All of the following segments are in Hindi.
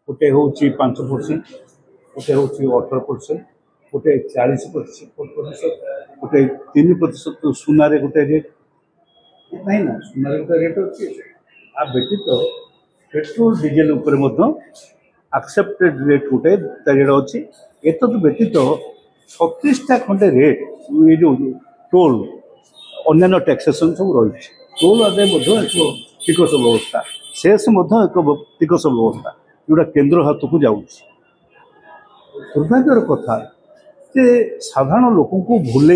गोटे हूँ 5%, गोटे हूँ 18%, गोटे 40%, गोटे 3% सुनारे गोटे रेट नहीं ना सुनारे गोटे रेट अच्छी आ व्यतीत पेट्रोल डीजेल एक्सेप्टेड रेट गोटे रेट अच्छी एत व्यतीत 36टा खंडे रेट ये जो टोल अन्य टैक्सेसन सब रही टोल आदाय टिकस व्यवस्था शेष एक टिकस व्यवस्था जोटा केन्द्र हाथ को जाऊँ दुर्भाग्यर कथा जे साधारण लोक को भूल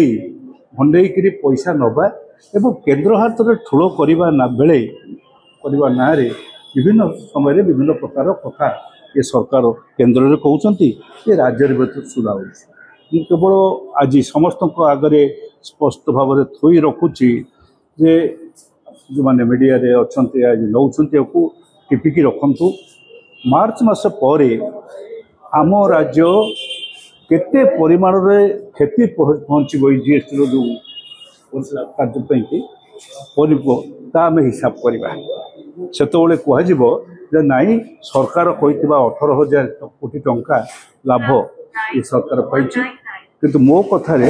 भंडेकरी पैसा नवा एवं केन्द्र हाथ में ठूल करने बेले करने ना विभिन्न समय विभिन्न प्रकार कथा ये सरकार केन्द्र में कहते ये राज्य में सुधा हो केवल आज समस्त आगे स्पष्ट भाव में थोई रखुची जे जो मैंने मीडिया रे अच्छा आज नौ टिपिकी रखु मार्च मास पर आम राज्य केते परिमाण रे क्षति पहुँच जीएसटी जो कार्य आम हिसाब करवा से कह नाई सरकार कही 18,000 कोटी टंका लाभ ये सरकार पाई किंतु मो कथार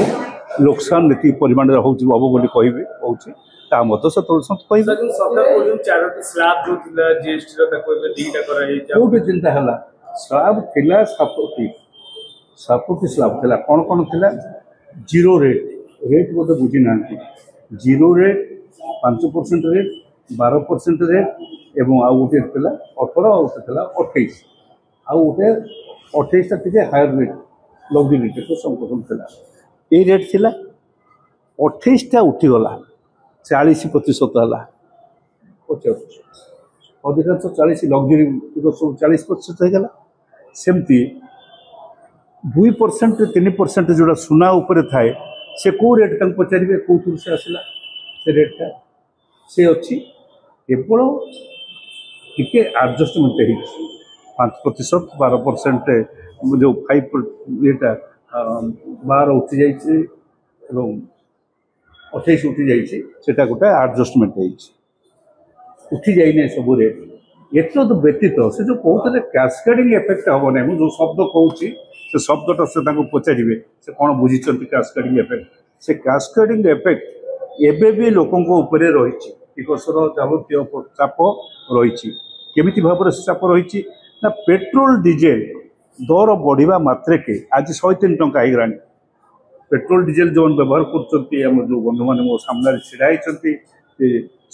लोकसान नीति परिमाण हम बोली कह ता मत से कौटे चिंता है स्लाब थिला 7टी स्लाब थिला कौन कौन थिला जीरो रेट बोधे बुझी ना जीरो रेट 5% रेट 12% रेट एवं आउ गोटे 18 आउ गोटे 28 आउ गोटे 28टा टे हायर रेट लग्जरी रेट संकोचन थिला ये रेट थिला 28टा उठीगला 40% है 50% अधिकांश 40 लग्जरी सब 40% होगा सेमती 2% 3% जोड़ा सुना उपरे थाए से कौ रेट तक पचारे कौन से आसला से रेटा से अच्छी केवल टिके आडजस्टमेंट 5% 12% जो 5 येटा 12 उठी जाइए 28 उठी जाइए गोटे आडजस्टमेंट उठी जाइए सब रेट एत व्यतीत से जो कहते कैस्केडिंग इफेक्ट हम ना जो शब्द कहूँ से शब्दटा से पचारे से कौन बुझी कैस्केडिंग इफेक्ट से कैस्केडिंग इफेक्ट एबे भी लोकों उपरे रही टिकसर जावतीय चाप रही केमिति भाव से चाप रही ना पेट्रोल डीजेल दर बढ़िया मात्रे आज 103 टंका हो पेट्रोल डीजेल जो व्यवहार कर जो बंधु मैंने मो सामने छिड़ा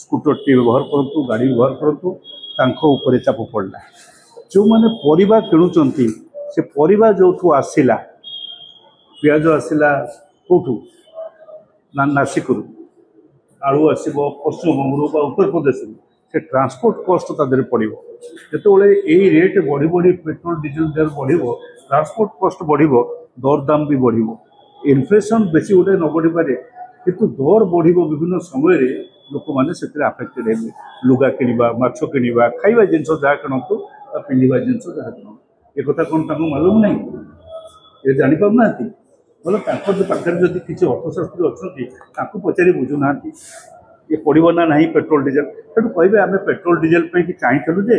स्कूटर टी व्यवहार करूँ गाड़ी व्यवहार करूँ चाप पड़ा जो मैंने परिवा किणुंट से परिवा जो आसला पिज आसला कौटू ना नासिकरू आलू आसो पश्चिमबंग उत्तर प्रदेश से ट्रांसपोर्ट कस्ट तादेह पड़ो जो यही रेट बढ़ी बढ़ी पेट्रोल डीजेल दर बढ़ ट्रांसपोर्ट कस्ट बढ़ दर दाम भी बढ़ इनफ्लेशन बेसी गोटे न बढ़ी पारे किंतु दर बढ़ विभिन्न समय लोक मैंने से आफेक्टेड हे लुगा किणवा माछ किणवा खाଇବା जिनस जहाँ किणतु पिंधा जिनस जहाँ किण एक कौन मालूम नहीं ये जापाना बोले पाखे जब किसी अर्थशास्त्री अच्छा पचारि बुझुना ये पड़ो ना ना पेट्रोल डीजेल से कहे आम पेट्रोल डीजेल कि चाहूँ जे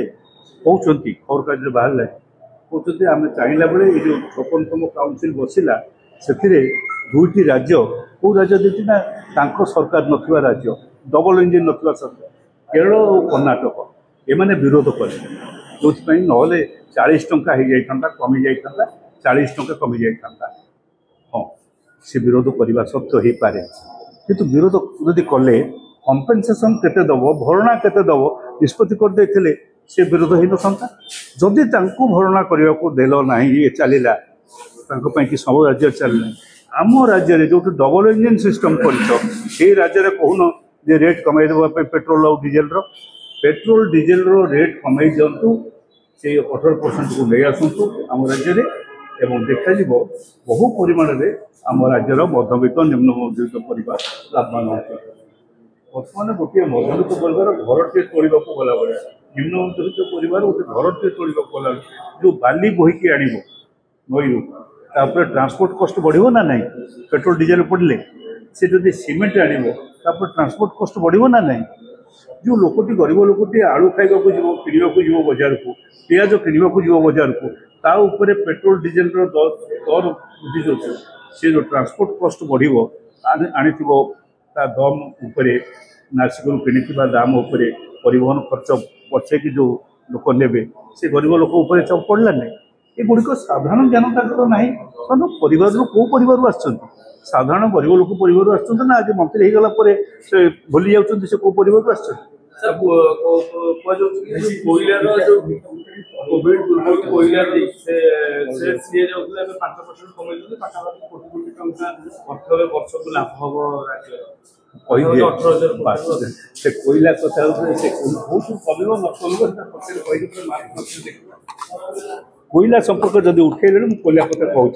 कहते खबर कागज बाहर कहते आम चाहला बेले ये जो 56तम काउंसिल बसला से दुईटी राज्य कौ राज्य देखी ना सरकार नथिबा राज्य डबल इंजिन नथिबा सरकार केरल और कर्णाटक एमाने विरोध कले जो ना 40 टंका हो जाता कमी जाता 40 टंका कमी जाता हाँ से विरोध करने सत्य हो पारे किंतु विरोध जदि कले कंपेनसेसन केते दब भरणा केते दब निष्पत्ति करदे से विरोध हो ना जदि भरणा करने को देल ना ये चलला कि सब राज्य चलना आम राज्य में जो डबल इंजिन सिस्टम कर राज्य कहून जे रेट कमाई देवा पेट्रोल और पेट्रोल डीजेल रेट कमाई दिंतु से 18% को ले आसतु आम राज्य में एवं देखा बहु परिमाण में आम राज्यर मध्यवित्त निम्न मध्यवित्त परिवार लाभवान होते बर्तमान गोटे मध्यवित्त परिवार घर टे तोड़ा गला भाया निम्न मध्यवित्त परिवार गोटे घर टे तोड़ा गला जो बाली बोहीकी आण नई तापर ट्रांसपोर्ट कस्ट बढ़ो ना नहीं पेट्रोल डीजेल पड़े से जब सीमेंट आने ट्रांसपोर्ट कस्ट बढ़ो ना नहीं जो लोकटी गरीब लोकटी आलू खाइबा किणवा बजार को पियाज किणवा बजार को ता उपरे पेट्रोल डीजेल दर वृद्धि जो से जो ट्रांसपोर्ट कॉस्ट बढ़िबो आनिथिबो ता दम उपरे नासिकरू किणिथिबा दाम उपरे परिवहन खर्च पछे कि जो लोक नेबे से गरीब लोक उपरे चप पड़ला नहीं ये गुड़िक साधारण ज्ञान ताकर ना परिवार कौ परिवार साधारण गरीब लोक परिवार ना आज मंत्री होगला से भूली जाऊँ से कौ परिवार आस कोयलार जो कोविड पूर्व कोयलार से सीए जाउथले 5% कमै पाखापाखि कोटी कोटी टंका अर्थरे वर्ष को लाभ हम राज्य से कोयला कथा बहुत कम कोयला संपर्क जदि उठेले मुझे कोयला कथा कहूँ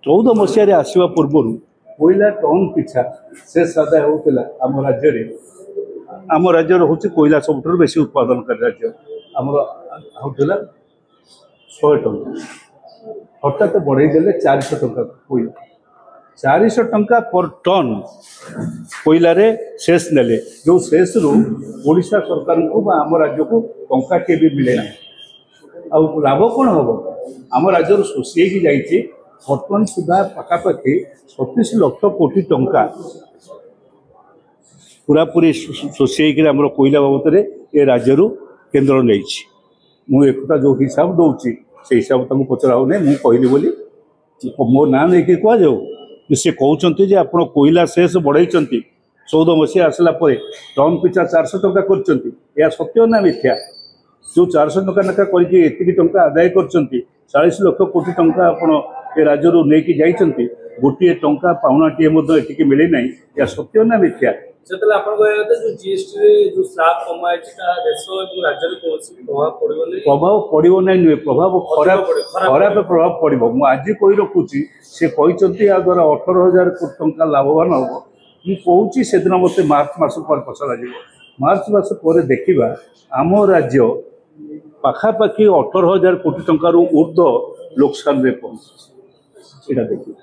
14 मसीह आसवा पूर्व कोयला टन पिछा से आदाय होता आम राज्य हूँ कोयला सब बेसी उत्पादन कर राज्य आमर होता 100 टंका हठात बढ़ईदे 400 टंका कोयला 400 टंका पर टन कोयला सेस नेले जो सेस रु ओडिशा सरकार को आम राज्य को टंका के भी मिले ना आ लाभ कौन हम आम राज्य शोषी जाइए बर्तमान सुधा पखापाखि 36 लाख कोटी टंका पूरापूरी शोषी आम कोयला बाबद ये राज्य केन्द्र नहीं मुझे जो हिसाब दूसरी से हिसाब पचरा ना मुझे कहली बोली मो ना नहीं कहुँ से कहते आप कोयला शेष बढ़ई 14 मसीहा आसला टन पिछा 400 टंका कर सत्य ना मिथ्या जो 400 टंका लेखा करके टंका आदाय कर 40 लाख कोटी टंका आप राज्य नहीं जाइए गोटे टंका पाउनाटे मिले ना या सत्य ना मिथ्या से जो जीएसटी जो स्लैब कमाई देश राज्य प्रभाव पड़ो ना नुहे प्रभाव खराब प्रभाव पड़ो मुझे आज कही रखुची से कहते या द्वारा 18,000 कोटी टंका लाभवान हम मुझे कहूँ से दिन मत मार्च मास पर पचर मार्च मास पर देखा आम राज्य पखापाखि 18,000 कोटी टंकार ऊर्ध लोकसान में पहुँच यहाँ देखिए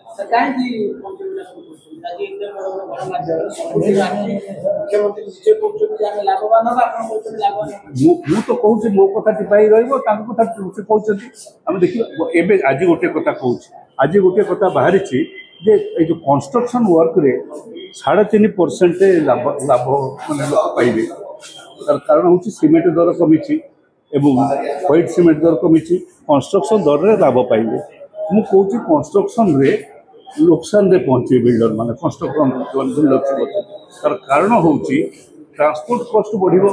मु तो कहूँ मो कथा टिपाई रहा से कहते आम देखिए आज गोटे कथा कहूँ आज गोटे कथा बाहरी जे जो कंस्ट्रक्शन वर्क रे 3.5% लाभ माने लोक पाइबे तार कारण हूँ सीमेंट दर कमी व्हाइट सीमेंट दर कमी कंस्ट्रक्शन दर रे लाभ पाइबे मु कहूँ कंस्ट्रक्शन रे लोकसान रे पहुँचे बिल्डर माने कंस्ट्रक्शन तार कारण हूँ ट्रांसपोर्ट कॉस्ट बढ़ो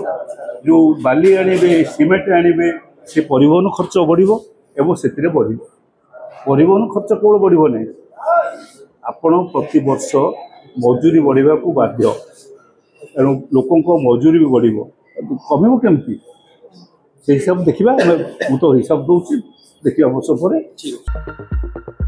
जो बाली आनिबे सीमेंट आनिबे से परिवहन खर्च बढ़ो एवं से बढ़ो परिवहन खर्च केवल बढ़ो ना आपण प्रति वर्ष मजूरी बढ़ा को बाध्य एणु लोकों मजूरी भी बढ़ो कम केमती से हिसाब देखा मुझे तो हिसाब दूसरी देखिए वर्ष पर।